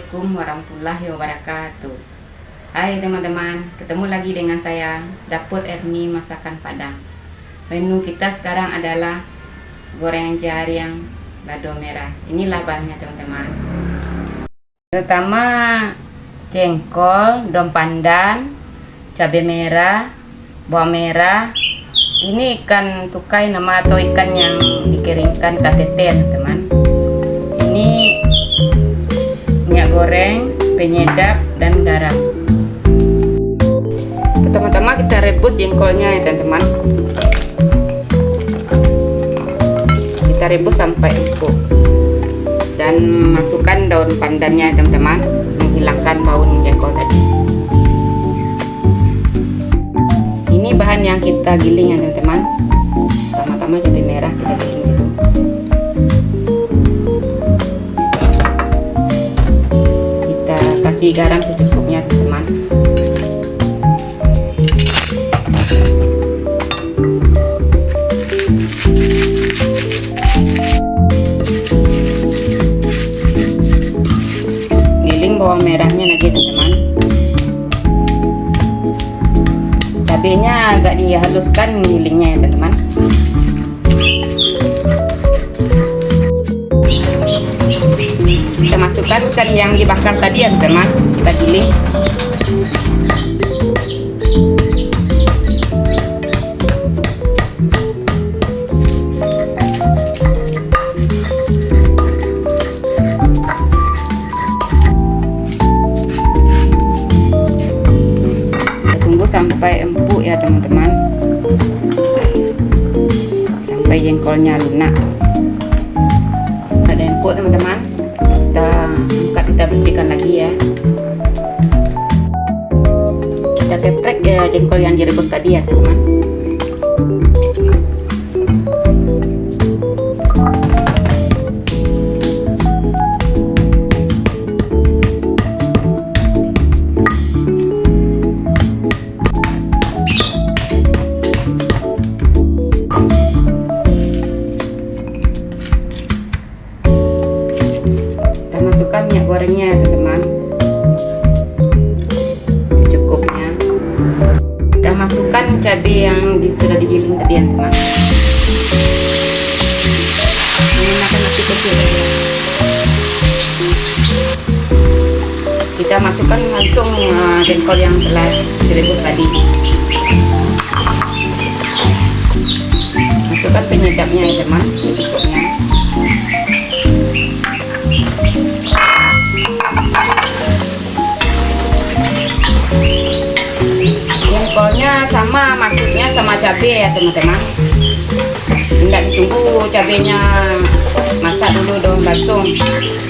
Assalamualaikum warahmatullahi wabarakatuh. Hai teman-teman, ketemu lagi dengan saya Dapur Erni Masakan Padang. Menu kita sekarang adalah goreng jariang lado merah. Inilah bahannya teman-teman. Pertama jengkol, daun pandan, cabai merah, bawang merah. Ini ikan tukai nama atau ikan yang dikeringkan KTT teman-teman. Ini minyak goreng, penyedap, dan garam. Pertama-tama kita rebus jengkolnya ya teman-teman. Kita rebus sampai empuk dan masukkan daun pandannya ya teman-teman, menghilangkan bau jengkol tadi. Ini bahan yang kita giling ya teman-teman. Pertama-tama cabai merah kita giling gitu. Kasih garam secukupnya teman-teman. Giling bawang merahnya lagi teman-teman. Cabenya agak dihaluskan gilingnya ya teman-teman. Kita masukkan ikan yang dibakar tadi ya teman, kita giling. Kita tunggu sampai empuk ya teman-teman, sampai jengkolnya lunak. Ada empuk teman-teman, kita bersihkan lagi ya. Kita geprek ya jengkol yang direbus tadi ya teman. Masukkan minyak gorengnya teman-teman, secukupnya. Kita masukkan cabai yang sudah digiling tadi ya teman. Menggunakan api kecil. Kita masukkan langsung jengkol yang telah direbus tadi. Masukkan penyedapnya ya teman, secukupnya. Jengkolnya sama, masuknya sama cabai ya teman-teman. Tidak ditunggu cabenya masak dulu dong, langsung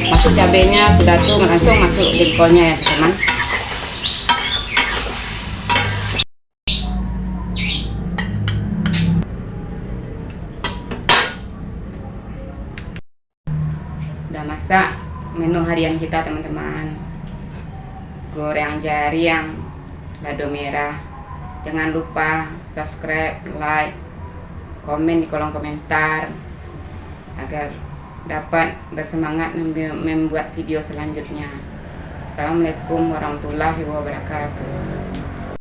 masuk cabenya, sudah tuh langsung masuk jengkolnya ya teman. Udah masak menu harian kita teman-teman, goreng jariang lado merah. Jangan lupa subscribe, like, komen di kolom komentar agar dapat bersemangat membuat video selanjutnya. Assalamualaikum warahmatullahi wabarakatuh.